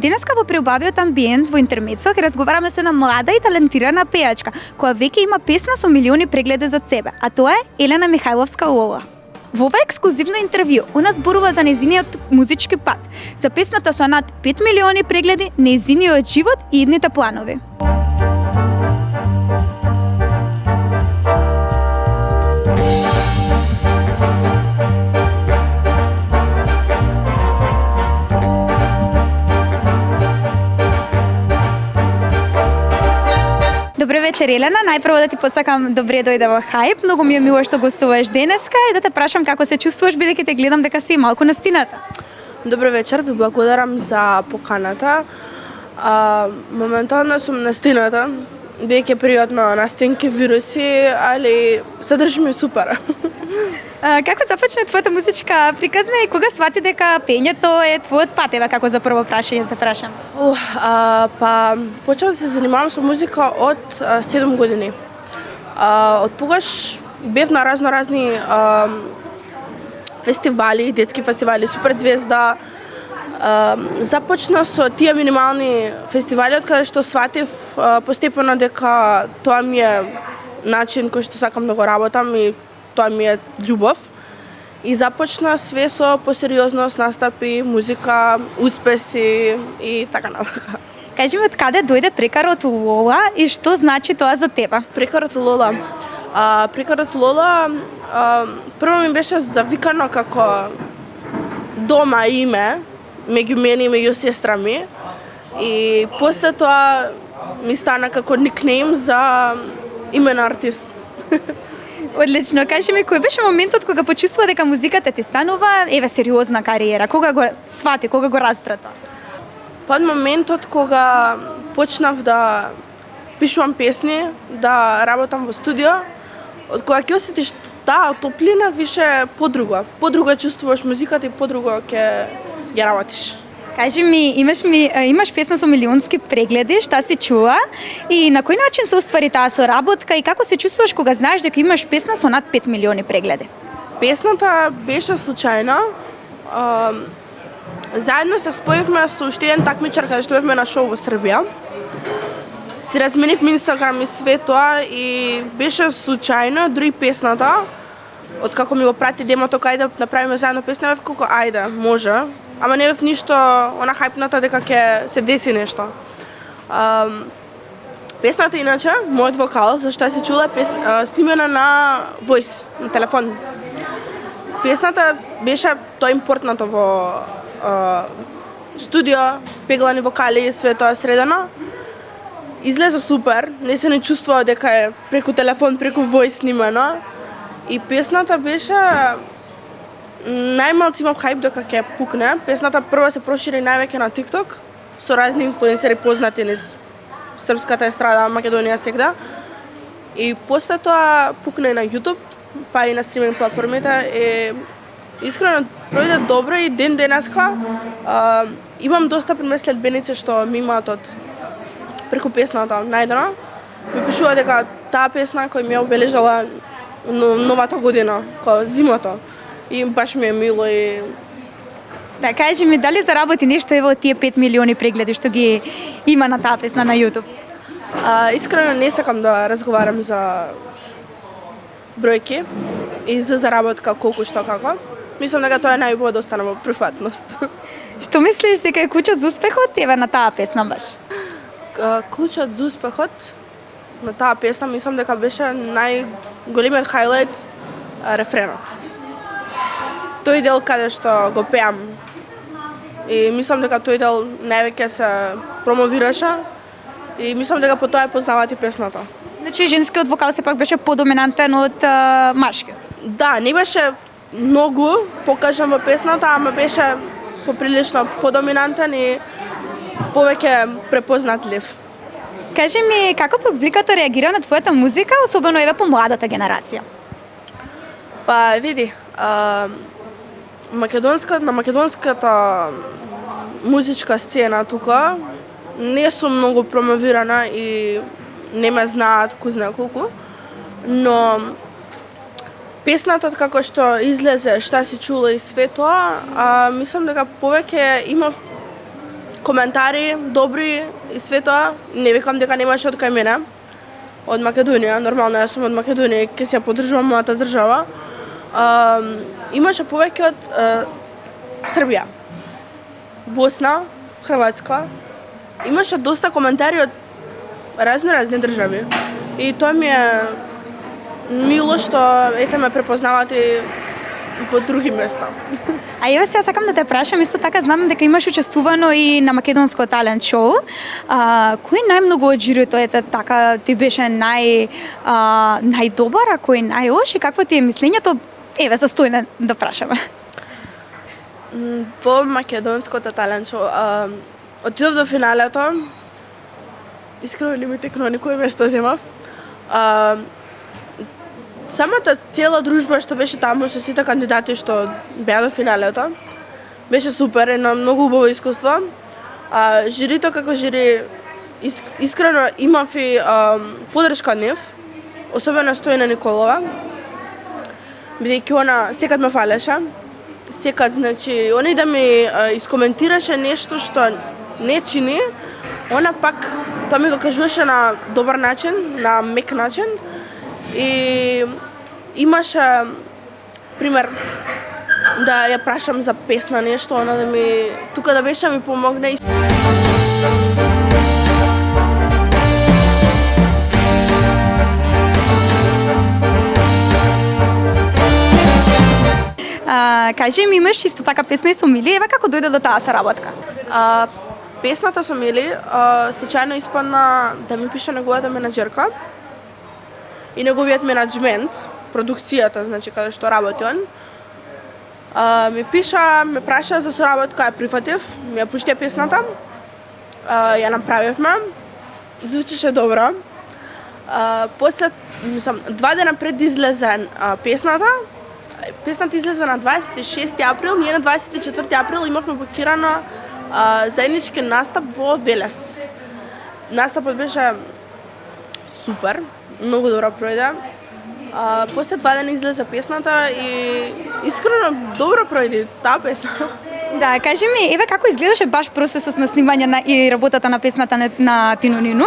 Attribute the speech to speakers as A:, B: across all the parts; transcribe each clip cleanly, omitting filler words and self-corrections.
A: Денеска во преубавиот амбиент во интермецо ќе разговараме со една млада и талентирана пејачка која веќе има песна со милиони прегледи за себе, а тоа е Елена Михајловска Лола. Во ова ексклузивно интервју она зборува за нејзиниот музички пат, за песната со над 5 милиони прегледи, нејзиниот живот и идните планови. Добре вечер, Елена. Најпрво да ти посакам добре дојде во Хајп. Многу ми е мило што гостуваш денеска и да те прашам како се чувствуваш бидејќи те гледам дека си малку на стината.
B: Добре вечер, ви благодарам за поканата. Моментално сум на стината, бидејќи период на настинки вируси, али се држиме супер.
A: Како започна твојата музичка приказна и кога свати дека пењето е твојот пат? Ева како за прво прашање те прашам.
B: Па почнав да се занимавам со музика од 7 години. Од тогаш бев на разни фестивали, детски фестивали, Суперзвезда. Започна со тие минимални фестивали од каде што сватив постепено дека тоа ми е начин кој што сакам да го работам и тоа ми е љубов. И започна све со посериозност, настапи, музика, успеси и така натака.
A: Кажи ми од каде дојде прекарот Лола и што значи тоа за тебе?
B: Прекарот Лола. Прекарот Лола прво ми беше завикано како дома име меѓу мене и меѓу сестра ми. И после тоа ми стана како никнейм за име на артист.
A: Одлично. Кажи ми, кој беше моментот кога почувствува дека музиката ти станува сериозна кариера? Кога го свати, кога го разбра тоа?
B: Под моментот кога почнав да пишувам песни, да работам во студио, од кога ќе осетиш таа топлина више подруго. Подруго чувствуваш музиката и подруго ќе работиш.
A: Кажи ми, имаш песна со милионски прегледи, шта се чула и на кој начин се оствари таа соработка и како се чувствуваш кога знаеш дека имаш песна со над 5 милиони прегледи?
B: Песната беше случајна. Заедно се споевме со уште еден такмичар каде што бевме на шоу во Србија. Си разменивме Инстаграм и све тоа и беше случајно, дури песната, откако ми го прати демото кај да направиме заедно песна, бев колку ајде, може. Ама не бев ништо она хајпната дека ќе се деси нешто. Песната иначе, мојот вокал, зашто се чула снимена на Voice, на телефон. Песната беше тоа импортнато во студио, пеглани вокали и све тоа средено. Излезе супер, не се не чувствува дека е преку телефон, преку Voice снимено. И песната беше најмалци имав хајп дека ќе пукне. Песната прво се прошири највеќе на TikTok со разни инфлуенсери познати низ српската естрада, Македонија сегда. И после тоа пукне на YouTube, па и на стриминг платформите и искрено пројде добро и ден денеска имам доста пример следбеници што ми имаат од преку песната најдено. Ми пишува дека таа песна која ми е обележала новата година, која зимото. И баш ми е мило и...
A: Да, кажи ми, дали заработи нешто ево тие 5 милиони прегледи што ги има на таа песна на YouTube?
B: Искрено не сакам да разговарам за бројки и за заработка колку што како. Мислам дека тоа е најубаво да остане во приватност.
A: Што мислиш дека е клучот за успехот еве на таа песна баш?
B: Клучот за успехот на таа песна мислам дека беше најголемиот хајлајт рефренот. Тој дел каде што го пеам и мислам дека тој дел највеќе се промовираше и мислам дека по тоа е познавати песната.
A: Значи женскиот вокал сепак беше подоминантен од машкиот?
B: Да, не беше многу покажан во песната, ама беше поприлично подоминантен и повеќе препознатлив.
A: Кажи ми, како публиката реагира на твојата музика, особено еве по младата генерација?
B: Па, види, на македонската музичка сцена тука не сум многу промовирана и не ме знаат кој знае колку, но песната како што излезе, шта се чула и све тоа, мислам дека повеќе имав коментари добри и све тоа. Не викам дека немаше од кај мене. Од Македонија, нормално јас сум од Македонија, ќе се поддржувам мојата држава. Имаше повеќе од Србија, Босна, Хрватска. Имаше доста коментари од разни држави. И тоа ми е мило што ете ме препознават и во други места.
A: А еве сега сакам да те прашам, исто така знам дека имаш учествувано и на македонско талент шоу. Кој најмногу од жирито ете така ти беше најдобар, а кој најлош и какво ти е мислењето? Еве застој да прашаме.
B: Во македонското талент шоу отидов до финалето. Искрено не ми текно никој место земав. Самата цела дружба што беше таму со сите кандидати што беа до финалето беше супер, едно многу убаво искуство. Жирито како жири искрено имав и поддршка од нив, особено Стојана Николова, бидејќи она секад ме фалеше. Секад, значи, она и да ми искоментираше нешто што не чини, она пак тоа ми го кажуваше на добар начин, на мек начин. И имаше пример да ја прашам за песна нешто, она да ми тука да беше ми помогне.
A: Кажи ми, имаш исто така песна и со Мили, еве како дојде до таа соработка?
B: Песната со Мили случајно испадна да ми пише неговата менаџерка и неговиот менаџмент, продукцијата, значи каде што работи он. Ми пиша, ме праша за соработка, ја прифатив, ми ја пушти песната, ја направивме, звучеше добро. После, мислам, 2 дена пред излезе песната излезе на 26 април, ние на 24 април имавме блокирано заеднички настап во Велес. Настапот беше супер, многу добро пројде. После 2 дена излезе песната и искрено добро пројде таа песна.
A: Да, кажи ми, еве како изгледаше баш процесот на снимање и работата на песната на Тино Нино?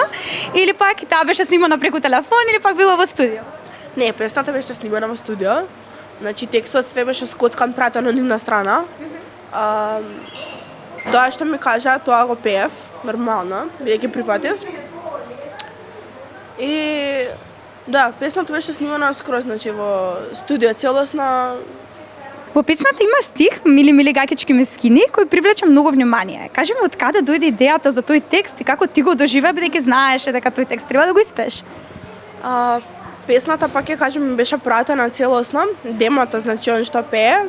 A: Или пак таа беше снимана преку телефон или пак била во студио?
B: Не, песната беше снимана во студио. Значи текстот све беше скоцкан, пратен од нивна страна. Тоа што ми кажа, тоа го пеев, нормално, бидејќи прифатив. И да, песната беше снимана скроз, значи во студио целосно.
A: Во песната има стих Мили мили гакички ме скини кој привлече многу внимание. Кажи ми од каде дојде идејата за тој текст и како ти го доживеа бидејќи знаеше дека тој текст треба да го испееш?
B: Песната пак ќе кажем беше пратена целосно, демото значи он што пее.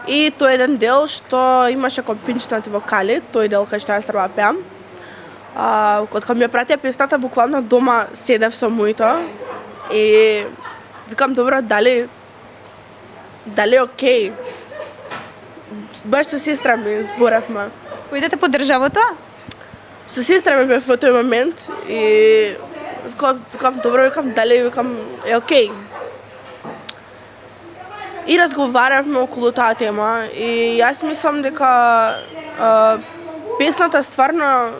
B: И тој еден дел што имаше компинчнати вокали, тој дел кај што јас треба да пеам. Кога ми ја пратија песната, буквално дома седев со моето и викам добро, дали окей. Баш со сестра ми зборевме.
A: Поидете поддржава тоа?
B: Со сестра ми бев во тој момент и викам добро, дали е окей. И разговаравме околу таа тема и јас мислам дека песната стварно,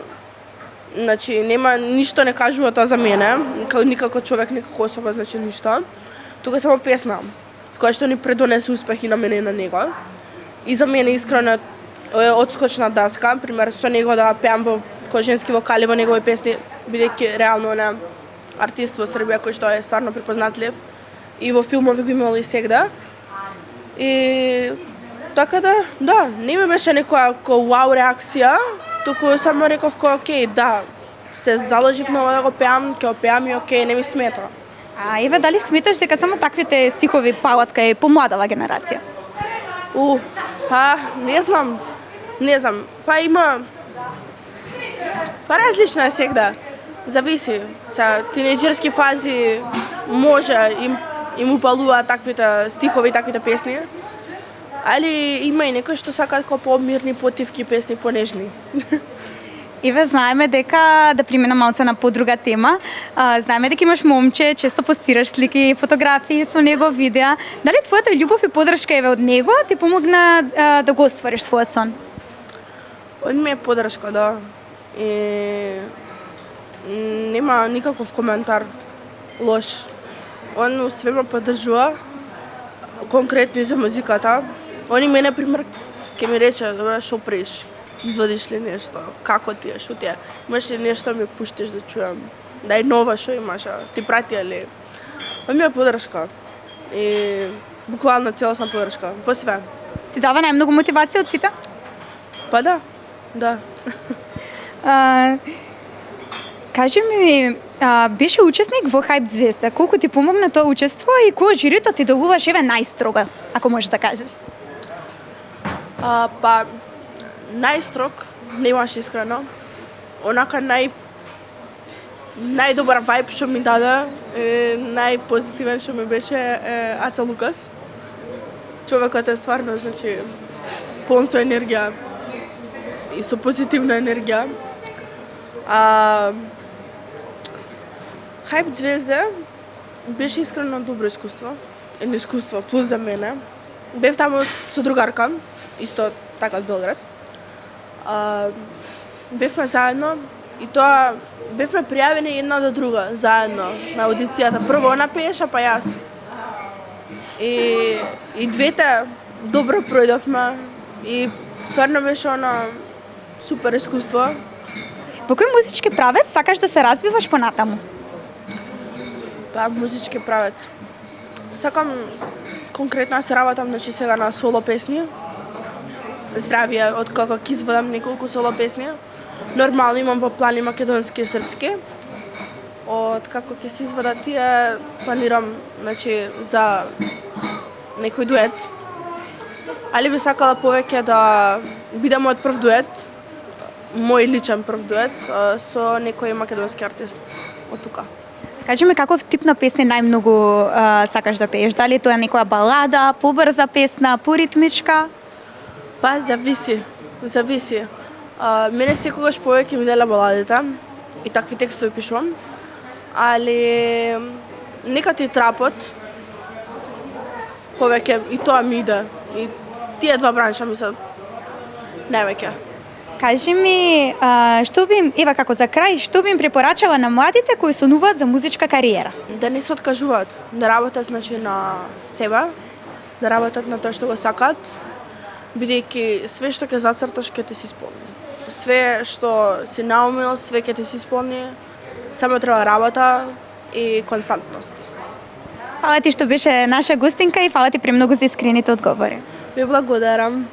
B: значи нема ништо не кажува тоа за мене, никако човек, никако особа, значи ништо. Тука само песна која што ни предонесе успех и на мене и на него. И за мене искрено е одскочна даска, пример со него да пеам во женски вокали во негови песни, бидејќи реално не артист во Србија кој што е стварно препознатлив и во филмови го имал и сегда. И така да, не ми беше некоја вау реакција, туку само реков окей, да, се заложив на да го пеам, ќе го пеам и окей, не ми смета.
A: Еве, дали сметаш дека само таквите стихови палат кај помладава генерација?
B: Не знам. Има различно е сегда. Зависи. Са тинејџерски фази може им упалува таквите стихови, таквите песни. Али има и некои што сакаат по-мирни, потивки песни, понежни.
A: Еве, знаеме дека, да преминам малце на подруга тема, знаеме дека имаш момче, често постираш слики, фотографии со него, видеа. Дали твојата љубов и поддршка еве од него ти помогна да го оствариш својот сон?
B: Он ми е подршка, да. И нема никаков коментар лош. Он све ме поддржува, конкретно и за музиката. Он и мене, пример, ке ми рече, добре, шо преш, извадиш ли нешто, како ти е, шо ти е, имаш ли нешто ми пуштиш да чујам, дај нова шо имаш, ти пратија ли. Он ми е подршка и буквално целосна подршка, во све.
A: Ти дава најмногу мотивација од сите?
B: Па да, да.
A: Кажи ми, беше учесник во Хајп Звезда. Колку ти помогна тоа учество и кој жирито ти долгуваш еве најстрого, ако можеш да кажеш?
B: Па, најстрог немаш искрено. Онака најдобар вајб што ми даде, најпозитивен што ми беше Аца Лукас. Човекот е стварно, значи, полн со енергија и со позитивна енергија. Хајп Звезда беше искрено добро искуство. Едно искуство плюс за мене. Бев таму со другарка, исто така од Белград. Бевме заедно и тоа бевме пријавени една до друга заедно на аудицијата. Прво она пееше, па јас. И двете добро пројдовме и стварно беше она супер искуство.
A: Во кој музички правец сакаш да се развиваш понатаму?
B: Па, музички правец. Сакам конкретно да се работам, значи сега на соло песни. Здравје, од како ќе извадам неколку соло песни. Нормално имам во плани македонски и српски. Од како ќе се извадат тие, планирам, значи, за некој дует. Али би сакала повеќе да бидам од прв дует, мој личен прв дует, со некој македонски артист од тука.
A: Кажи ми каков тип на песни најмногу сакаш да пееш? Дали тоа е некоја балада, побрза песна, поритмичка?
B: Па, зависи. Мене секогаш повеќе ми дела баладите и такви текстови пишувам, али некад и трапот повеќе и тоа ми иде. И тие два бранша ми се највеќе.
A: Кажи ми, што би им, ева како за крај, што би им препорачала на младите кои сонуваат за музичка кариера?
B: Да не се откажуваат, да работат, значи, на себе, да работат на тоа што го сакаат, бидејќи све што ќе зацрташ ќе ти се исполни. Све што си наумил, све ќе ти се исполни, само треба работа и константност.
A: Фала ти што беше наша гостинка и фала ти премногу за искрените одговори.
B: Ви благодарам.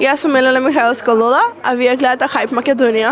B: Јас сум Елена Михајловска Лола, а вие гледате Хајп Македонија.